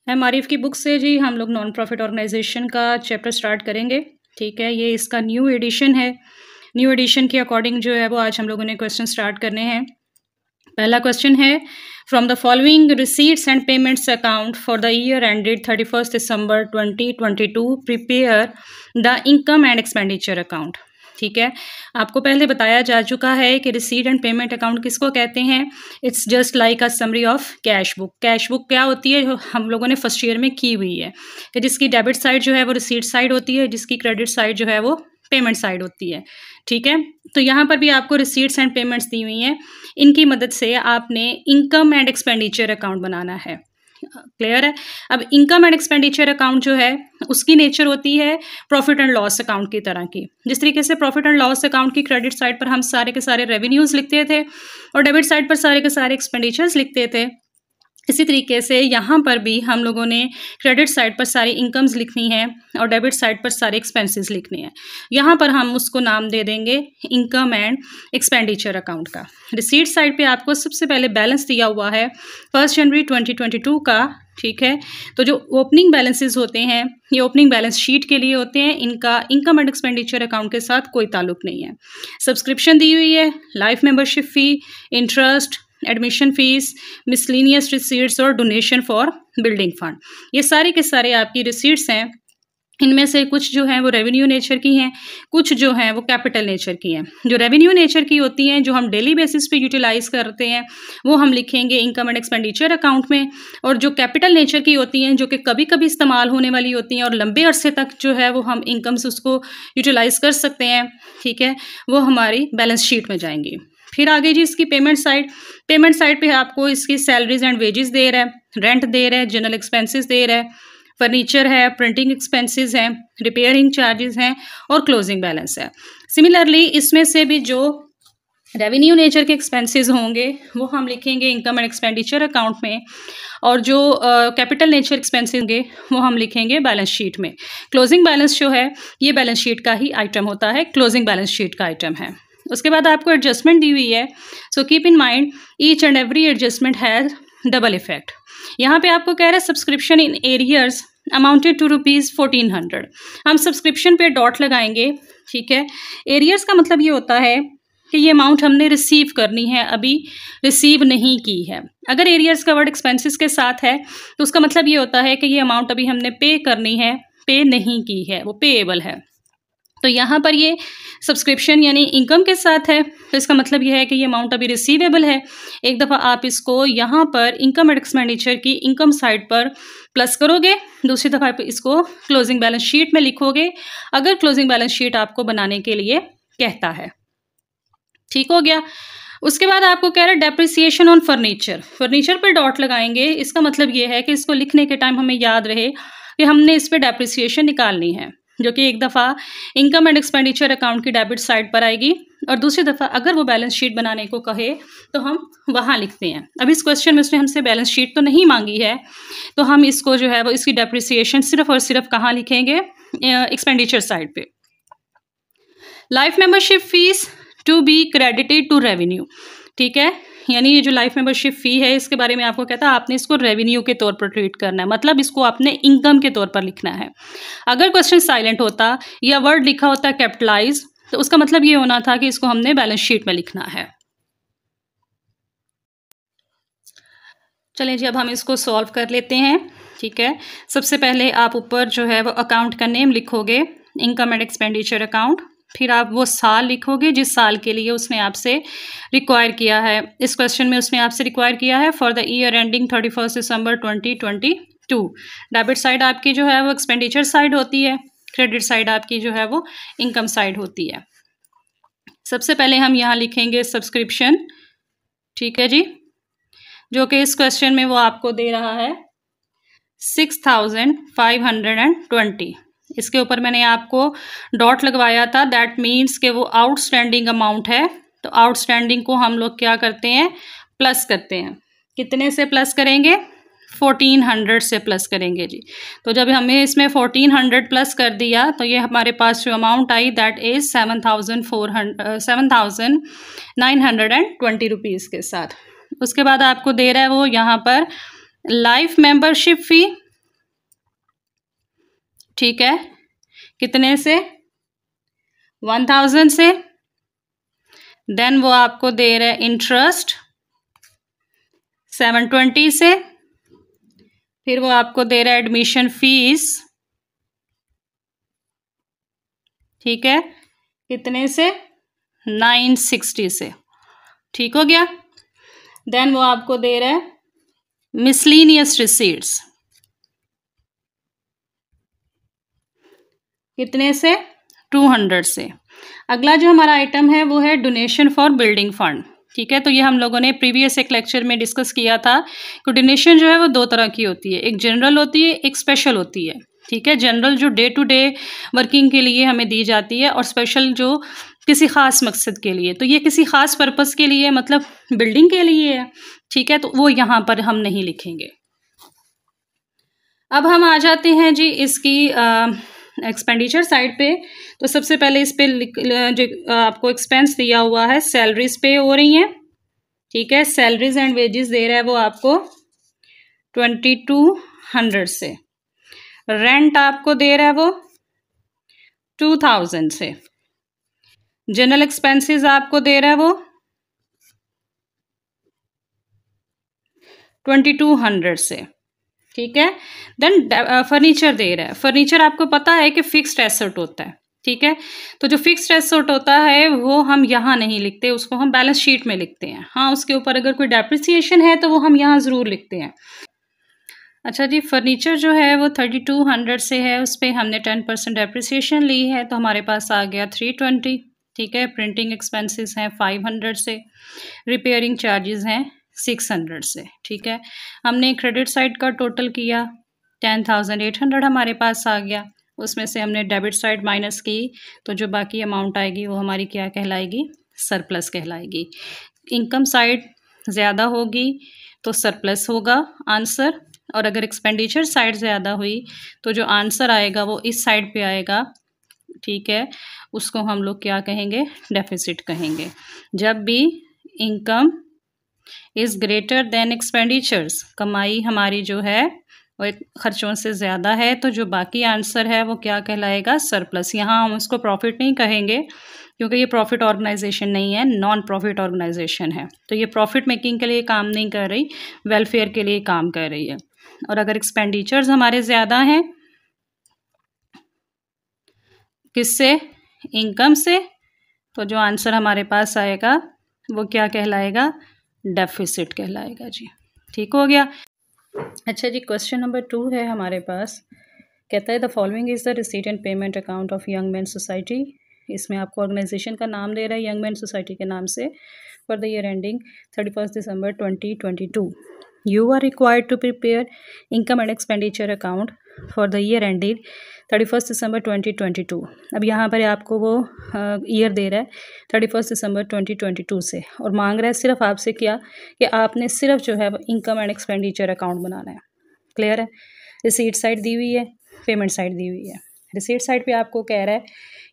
M Arif की book से जी हम लोग नॉन प्रॉफिट ऑर्गेनाइजेशन का चैप्टर स्टार्ट करेंगे। ठीक है, ये इसका न्यू एडिशन है। न्यू एडिशन के अकॉर्डिंग जो है वो आज हम लोगों ने क्वेश्चन स्टार्ट करने हैं। पहला क्वेश्चन है, from the following receipts and payments account for the year ended 31 December 2022 prepare the income and expenditure account. ठीक है, आपको पहले बताया जा चुका है कि रिसीट एंड पेमेंट अकाउंट किसको कहते हैं। It's just like a summary of cash book. Cash book क्या होती है, जो हम लोगों ने फर्स्ट ईयर में की हुई है, कि जिसकी डेबिट साइड जो है वो रिसीट साइड होती है, जिसकी क्रेडिट साइड जो है वो पेमेंट साइड होती है। ठीक है, तो यहाँ पर भी आपको रिसीट्स एंड पेमेंट्स दी हुई हैं, इनकी मदद से आपने इनकम एंड एक्सपेंडिचर अकाउंट बनाना है। क्लियर है। अब इनकम एंड एक्सपेंडिचर अकाउंट जो है उसकी नेचर होती है प्रॉफिट एंड लॉस अकाउंट की तरह की। जिस तरीके से प्रॉफिट एंड लॉस अकाउंट की क्रेडिट साइड पर हम सारे के सारे रेवेन्यूज लिखते थे और डेबिट साइड पर सारे के सारे एक्सपेंडिचर्स लिखते थे, इसी तरीके से यहाँ पर भी हम लोगों ने क्रेडिट साइड पर सारी इनकम्स लिखनी है और डेबिट साइड पर सारे एक्सपेंसेस लिखने हैं। यहाँ पर हम उसको नाम दे देंगे इनकम एंड एक्सपेंडिचर अकाउंट का। रिसीट साइड पे आपको सबसे पहले बैलेंस दिया हुआ है 1 जनवरी 2022 का। ठीक है, तो जो ओपनिंग बैलेंसेस होते हैं ये ओपनिंग बैलेंस शीट के लिए होते हैं, इनका इनकम एंड एक्सपेंडिचर अकाउंट के साथ कोई ताल्लुक नहीं है। सब्सक्रिप्शन दी हुई है, life membership fee, interest, admission fees, miscellaneous receipts और डोनेशन फॉर बिल्डिंग फंड, ये सारे के सारे आपकी रिसीट्स हैं। इनमें से कुछ जो हैं वो रेवेन्यू नेचर की हैं, कुछ जो हैं वो कैपिटल नेचर की हैं। जो रेवेन्यू नेचर की होती हैं, जो हम डेली बेसिस पे यूटिलाइज करते हैं, वो हम लिखेंगे इनकम एंड एक्सपेंडिचर अकाउंट में। और जो कैपिटल नेचर की होती हैं, जो कि कभी कभी इस्तेमाल होने वाली होती हैं और लंबे अरसे तक जो है वो हम इनकम से उसको यूटिलाइज कर सकते हैं, ठीक है, वो हमारी बैलेंस शीट में जाएंगी। फिर आगे जी इसकी पेमेंट साइड। पेमेंट साइड पे आपको इसकी सैलरीज एंड वेजेस दे रहा है, रेंट दे रहा है, जनरल एक्सपेंसेस दे रहा है, फर्नीचर है, प्रिंटिंग एक्सपेंसेस हैं, रिपेयरिंग चार्जेस हैं और क्लोजिंग बैलेंस है। सिमिलरली इसमें से भी जो रेवेन्यू नेचर के एक्सपेंसेस होंगे वो हम लिखेंगे इनकम एंड एक्सपेंडिचर अकाउंट में, और जो कैपिटल नेचर एक्सपेंसेस होंगे वो हम लिखेंगे बैलेंस शीट में। क्लोजिंग बैलेंस जो है ये बैलेंस शीट का ही आइटम होता है, क्लोजिंग बैलेंस शीट का आइटम है। उसके बाद आपको एडजस्टमेंट दी हुई है, so keep in mind each and every adjustment has double effect. यहाँ पे आपको कह रहा है subscription in arrears amounted to ₹1400। हम सब्सक्रिप्शन पे डॉट लगाएंगे। ठीक है, एरियर्स का मतलब ये होता है कि ये अमाउंट हमने रिसीव करनी है, अभी रिसीव नहीं की है। अगर एरियर्स का वर्ड एक्सपेंसेस के साथ है तो उसका मतलब ये होता है कि ये अमाउंट अभी हमने पे करनी है, पे नहीं की है, वो पेएबल है। तो यहाँ पर ये सब्सक्रिप्शन यानी इनकम के साथ है, तो इसका मतलब यह है कि ये अमाउंट अभी रिसीवेबल है। एक दफ़ा आप इसको यहाँ पर इनकम एंड एक्सपेंडिचर की इनकम साइड पर प्लस करोगे, दूसरी दफ़ा आप इसको क्लोजिंग बैलेंस शीट में लिखोगे, अगर क्लोजिंग बैलेंस शीट आपको बनाने के लिए कहता है। ठीक हो गया। उसके बाद आपको कह रहा है डेप्रिसिएशन ऑन फर्नीचर। फर्नीचर पर डॉट लगाएंगे, इसका मतलब ये है कि इसको लिखने के टाइम हमें याद रहे कि हमने इस पर डेप्रिसिएशन निकालनी है, जो कि एक दफ़ा इनकम एंड एक्सपेंडिचर अकाउंट की डेबिट साइड पर आएगी और दूसरी दफ़ा अगर वो बैलेंस शीट बनाने को कहे तो हम वहाँ लिखते हैं। अब इस क्वेश्चन में उसने हमसे बैलेंस शीट तो नहीं मांगी है, तो हम इसको जो है वो इसकी डेप्रिसिएशन सिर्फ और सिर्फ कहाँ लिखेंगे, एक्सपेंडिचर साइड पे। Life membership fees to be credited to revenue. ठीक है, यानी ये जो लाइफ मेंबरशिप फ़ी है इसके बारे में आपको कहता है आपने इसको रेवेन्यू के तौर पर ट्रीट करना है, मतलब इसको आपने इनकम के तौर पर लिखना है। अगर क्वेश्चन साइलेंट होता या वर्ड लिखा होता कैपिटलाइज तो उसका मतलब ये होना था कि इसको हमने बैलेंस शीट में लिखना है। चलें जी, अब हम इसको सॉल्व कर लेते हैं। ठीक है, सबसे पहले आप ऊपर जो है वो अकाउंट का नेम लिखोगे, इनकम एंड एक्सपेंडिचर अकाउंट, फिर आप वो साल लिखोगे जिस साल के लिए उसने आपसे रिक्वायर किया है। इस क्वेश्चन में उसने आपसे रिक्वायर किया है for the year ending 31 December 2022। Debit side आपकी जो है वो एक्सपेंडिचर साइड होती है, क्रेडिट साइड आपकी जो है वो इनकम साइड होती है। सबसे पहले हम यहाँ लिखेंगे सब्सक्रिप्शन। ठीक है जी, जो कि इस क्वेश्चन में वो आपको दे रहा है 6520। इसके ऊपर मैंने आपको डॉट लगवाया था, दैट मीन्स कि वो आउटस्टैंडिंग अमाउंट है। तो आउटस्टैंडिंग को हम लोग क्या करते हैं, प्लस करते हैं। कितने से प्लस करेंगे, 1400 से प्लस करेंगे जी। तो जब हमें इसमें 1400 प्लस कर दिया तो ये हमारे पास जो amount I that is 7920 rupees के साथ। उसके बाद आपको दे रहा है वो यहाँ पर लाइफ मेंबरशिप फ़ी ठीक है, कितने से? 1000 से। देन वो आपको दे रहा है इंटरेस्ट 720 से। फिर वो आपको दे रहा है एडमिशन फीस, ठीक है, कितने से? 960 से। ठीक हो गया। देन वो आपको दे रहा है मिसलीनियस रिसीट्स, कितने से? 200 से। अगला जो हमारा आइटम है वो है डोनेशन फॉर बिल्डिंग फंड। ठीक है, तो ये हम लोगों ने प्रीवियस एक लेक्चर में डिस्कस किया था कि डोनेशन जो है वो 2 तरह की होती है, एक जनरल होती है, एक स्पेशल होती है। ठीक है, जनरल जो डे टू डे वर्किंग के लिए हमें दी जाती है, और स्पेशल जो किसी खास मकसद के लिए। तो ये किसी खास पर्पस के लिए, मतलब बिल्डिंग के लिए है। ठीक है, तो वो यहाँ पर हम नहीं लिखेंगे। अब हम आ जाते हैं जी इसकी एक्सपेंडिचर साइड पे। तो सबसे पहले इस पे जो आपको एक्सपेंस दिया हुआ है, सैलरीज पे हो रही हैं। ठीक है, सैलरीज एंड वेजेस दे रहा है वो आपको 2200 से। रेंट आपको दे रहा है वो 2000 से। जनरल एक्सपेंसेस आपको दे रहा है वो 2200 से। ठीक है, देन फर्नीचर दे रहा है। फर्नीचर आपको पता है कि फिक्स्ड एसेट होता है। ठीक है, तो जो फिक्स्ड एसेट होता है वो हम यहाँ नहीं लिखते, उसको हम बैलेंस शीट में लिखते हैं। हाँ, उसके ऊपर अगर कोई डेप्रिसिएशन है तो वो हम यहाँ ज़रूर लिखते हैं। अच्छा जी, फर्नीचर जो है वो 3200 से है, उस पर हमने 10% डेप्रिसिएशन ली है, तो हमारे पास आ गया 320। ठीक है, प्रिंटिंग एक्सपेंसेस हैं 500 से, रिपेयरिंग चार्जेस हैं 600 से। ठीक है, हमने क्रेडिट साइड का टोटल किया 10,800 हमारे पास आ गया। उसमें से हमने डेबिट साइड माइनस की, तो जो बाकी अमाउंट आएगी वो हमारी क्या कहलाएगी? सरप्लस कहलाएगी। इनकम साइड ज़्यादा होगी तो सरप्लस होगा आंसर, और अगर एक्सपेंडिचर साइड ज़्यादा हुई तो जो आंसर आएगा वो इस साइड पे आएगा। ठीक है, उसको हम लोग क्या कहेंगे? डेफिसिट कहेंगे। जब भी income is greater than expenditures, कमाई हमारी जो है वो खर्चों से ज़्यादा है, तो जो बाकी आंसर है वो क्या कहलाएगा? सरप्लस। यहाँ हम उसको प्रॉफिट नहीं कहेंगे क्योंकि ये प्रॉफिट ऑर्गेनाइजेशन नहीं है, नॉन प्रॉफिट ऑर्गेनाइजेशन है। तो ये प्रॉफिट मेकिंग के लिए काम नहीं कर रही, वेलफेयर के लिए काम कर रही है। और अगर एक्सपेंडिचर्स हमारे ज़्यादा हैं किससे? इनकम से, तो जो आंसर हमारे पास आएगा वो क्या कहलाएगा? डेफिसिट कहलाएगा जी। ठीक हो गया। अच्छा जी, क्वेश्चन नंबर 2 है हमारे पास। कहता है the following is the receipt and payment account of young man society. इसमें आपको ऑर्गेनाइजेशन का नाम दे रहा है यंग मैन सोसाइटी के नाम से, for the year ending 31 December 2022। You are required to prepare income and expenditure account for the year ended 31 December 2022। अब यहाँ पर आपको वो ईयर दे रहा है 31 दिसंबर 2022 से, और मांग रहा है सिर्फ आपसे क्या? कि आपने सिर्फ जो है वो इनकम एंड एक्सपेंडिचर अकाउंट बनाना है। क्लियर है? रिसीट साइड दी हुई है, पेमेंट साइड दी हुई है। रिसीट साइड पे आपको कह रहा है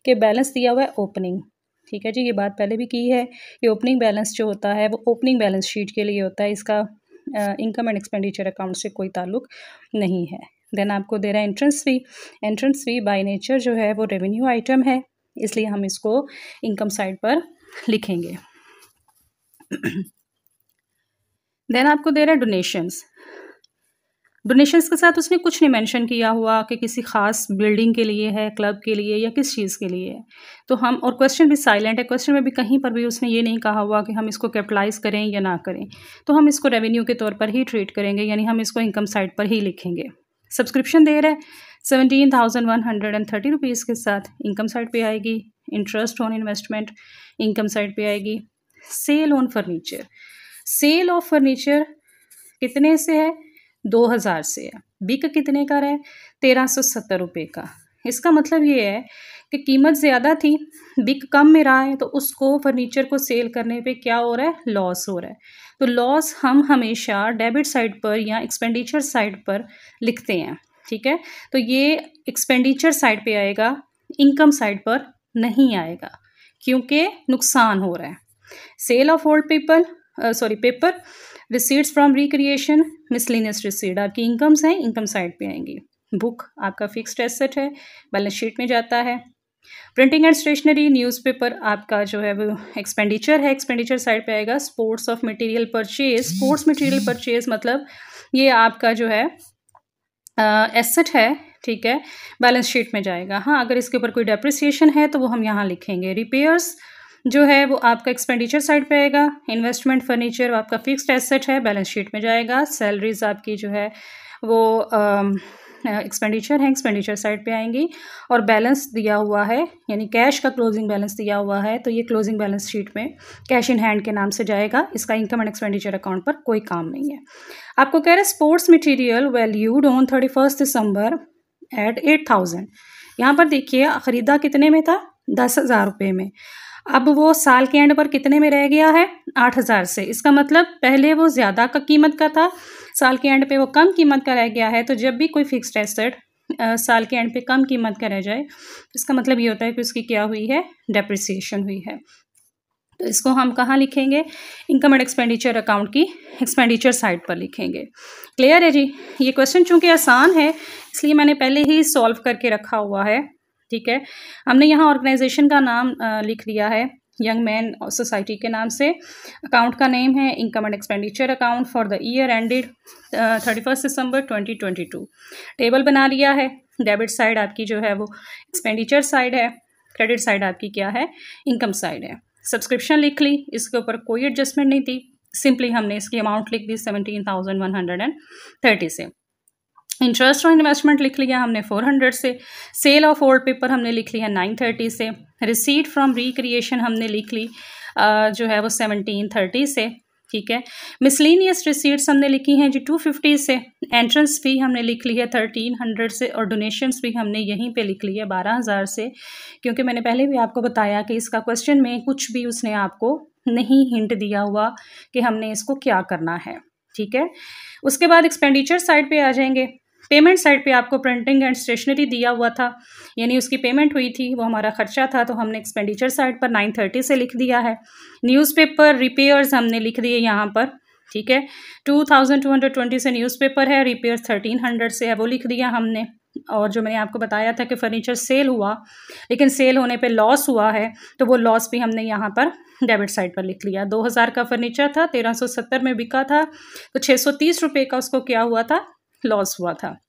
कि बैलेंस दिया हुआ है ओपनिंग। ठीक है जी, ये बात पहले भी की है कि ओपनिंग बैलेंस जो होता है वो ओपनिंग बैलेंस शीट के लिए होता है, इसका इनकम एंड एक्सपेंडिचर अकाउंट से कोई ताल्लुक नहीं है। देन आपको दे रहा है entrance fee. Entrance fee by nature जो है वो रेवेन्यू आइटम है, इसलिए हम इसको इनकम साइड पर लिखेंगे। देन आपको दे रहा है डोनेशंस। डोनेशंस के साथ उसने कुछ नहीं मेंशन किया हुआ कि किसी खास बिल्डिंग के लिए है, क्लब के लिए, या किस चीज़ के लिए है। तो हम, और क्वेश्चन भी साइलेंट है, क्वेश्चन में भी कहीं पर भी उसने ये नहीं कहा हुआ कि हम इसको कैपिटलाइज करें या ना करें, तो हम इसको रेवेन्यू के तौर पर ही ट्रीट करेंगे, यानी हम इसको इनकम साइड पर ही लिखेंगे। सब्सक्रिप्शन दे रहा है 17,130 रुपीज़ के साथ, इनकम साइड पे आएगी। Interest on investment income side पे आएगी। Sale on furniture, sale of furniture कितने से है? 2000 से है। बिक कितने का है? 1370 रुपये का। इसका मतलब ये है कि कीमत ज़्यादा थी, बिक कम में रहा है, तो उसको फर्नीचर को सेल करने पे क्या हो रहा है? लॉस हो रहा है। तो लॉस हम हमेशा डेबिट साइड पर या एक्सपेंडिचर साइड पर लिखते हैं। ठीक है, तो ये एक्सपेंडिचर साइड पे आएगा, इनकम साइड पर नहीं आएगा, क्योंकि नुकसान हो रहा है। Sale of old paper, receipts from recreation, miscellaneous receipt आपकी इनकम्स हैं, इनकम साइड पे आएंगी। बुक आपका फिक्स्ड एसेट है, बैलेंस शीट में जाता है। प्रिंटिंग एंड स्टेशनरी, न्यूज़पेपर आपका जो है वो एक्सपेंडिचर है, एक्सपेंडिचर साइड पे आएगा। Sports of material purchase, sports material purchase मतलब ये आपका जो है एसेट है, ठीक है, बैलेंस शीट में जाएगा। हाँ, अगर इसके ऊपर कोई डेप्रिसिएशन है तो वो हम यहाँ लिखेंगे। रिपेयर्स जो है वो आपका एक्सपेंडिचर साइड पे आएगा। इन्वेस्टमेंट फर्नीचर आपका फिक्स्ड एसेट है, बैलेंस शीट में जाएगा। सैलरीज आपकी जो है वो एक्सपेंडिचर है, एक्सपेंडिचर साइड पे आएंगी। और बैलेंस दिया हुआ है, यानी कैश का क्लोजिंग बैलेंस दिया हुआ है, तो ये क्लोजिंग बैलेंस शीट में कैश इन हैंड के नाम से जाएगा। इसका इनकम एंड एक्सपेंडिचर अकाउंट पर कोई काम नहीं है। आपको कह रहे हैं sports material valued on 31 December at 8,000। यहाँ पर देखिए ख़रीदा कितने में था, 10,000 रुपये में। अब वो साल के एंड पर कितने में रह गया है, 8,000 से। इसका मतलब पहले वो ज़्यादा का कीमत का था, साल के एंड पे वो कम कीमत का रह गया है। तो जब भी कोई फिक्स्ड एसेट साल के एंड पे कम कीमत का रह जाए, इसका मतलब ये होता है कि उसकी क्या हुई है, डेप्रिसिएशन हुई है। तो इसको हम कहाँ लिखेंगे, इनकम एंड एक्सपेंडिचर अकाउंट की एक्सपेंडिचर साइड पर लिखेंगे। क्लियर है जी। ये क्वेश्चन चूंकि आसान है इसलिए मैंने पहले ही सॉल्व करके रखा हुआ है, ठीक है। हमने यहाँ ऑर्गेनाइजेशन का नाम लिख लिया है, यंग मैन सोसाइटी के नाम से। अकाउंट का नेम है income and expenditure account for the year ended 31 December 2022। Table बना लिया है। डेबिट साइड आपकी जो है वो एक्सपेंडिचर साइड है, क्रेडिट साइड आपकी क्या है, इनकम साइड है। सब्सक्रिप्शन लिख ली, इसके ऊपर कोई एडजस्टमेंट नहीं थी, सिंपली हमने इसकी अमाउंट लिख दी 17,130 से। इंटरेस्ट और इन्वेस्टमेंट लिख लिया हमने 400 से। सेल ऑफ ओल्ड पेपर हमने लिख लिया 930 से। रिसीट फ्रॉम रिक्रिएशन हमने लिख ली जो है वो 1730 से, ठीक है। मिसलिनियस रिसीट्स हमने लिखी हैं जी 250 से। एंट्रेंस फी हमने लिख ली है 1300 से। और डोनेशंस भी हमने यहीं पे लिख ली है 12,000 से, क्योंकि मैंने पहले भी आपको बताया कि इसका क्वेश्चन में कुछ भी उसने आपको नहीं हिंट दिया हुआ कि हमने इसको क्या करना है, ठीक है। उसके बाद एक्सपेंडिचर साइड पे आ जाएंगे। पेमेंट साइड पे आपको प्रिंटिंग एंड स्टेशनरी दिया हुआ था, यानी उसकी पेमेंट हुई थी, वो हमारा खर्चा था, तो हमने एक्सपेंडिचर साइड पर 930 से लिख दिया है। न्यूज़पेपर रिपेयर्स हमने लिख दिए यहाँ पर, ठीक है। 2220 से न्यूज़पेपर है, रिपेयर्स 1300 से है, वो लिख दिया हमने। और जो मैंने आपको बताया था कि फर्नीचर सेल हुआ लेकिन सेल होने पे लॉस हुआ है, तो वो लॉस भी हमने यहाँ पर डेबिट साइड पर लिख लिया। 2,000 का फर्नीचर था, 1370 में बिका था, तो 630 रुपये का उसको क्या हुआ था, लॉस हुआ था।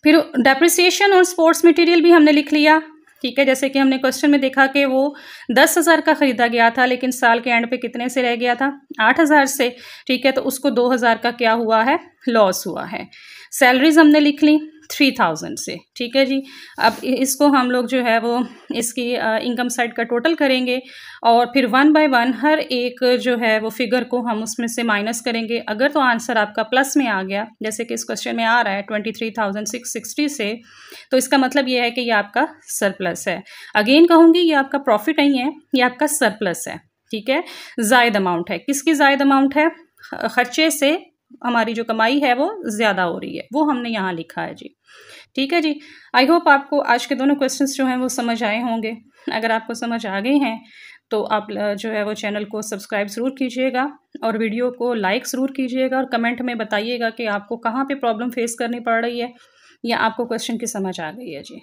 फिर डेप्रिसिएशन और स्पोर्ट्स मटेरियल भी हमने लिख लिया, ठीक है। जैसे कि हमने क्वेश्चन में देखा कि वो 10,000 का ख़रीदा गया था लेकिन साल के एंड पे कितने से रह गया था, 8,000 से, ठीक है। तो उसको 2,000 का क्या हुआ है, लॉस हुआ है। सैलरीज हमने लिख ली 3,000 से, ठीक है जी। अब इसको हम लोग जो है वो इसकी इनकम साइड का टोटल करेंगे और फिर 1 बाय 1 हर एक जो है वो फिगर को हम उसमें से माइनस करेंगे। अगर तो आंसर आपका प्लस में आ गया, जैसे कि इस क्वेश्चन में आ रहा है 23,660 से, तो इसका मतलब ये है कि ये आपका सरप्लस है। अगेन कहूँगी ये आपका प्रॉफिट नहीं है, ये आपका सरप्लस है, ठीक है। जायद अमाउंट है। किसकी जायद अमाउंट है, खर्चे से हमारी जो कमाई है वो ज़्यादा हो रही है, वो हमने यहाँ लिखा है जी, ठीक है जी। आई होप आपको आज के दोनों क्वेश्चंस जो हैं वो समझ आए होंगे। अगर आपको समझ आ गए हैं तो आप जो है वो चैनल को सब्सक्राइब ज़रूर कीजिएगा और वीडियो को लाइक ज़रूर कीजिएगा और कमेंट में बताइएगा कि आपको कहाँ पे प्रॉब्लम फेस करनी पड़ रही है या आपको क्वेश्चन की समझ आ गई है जी।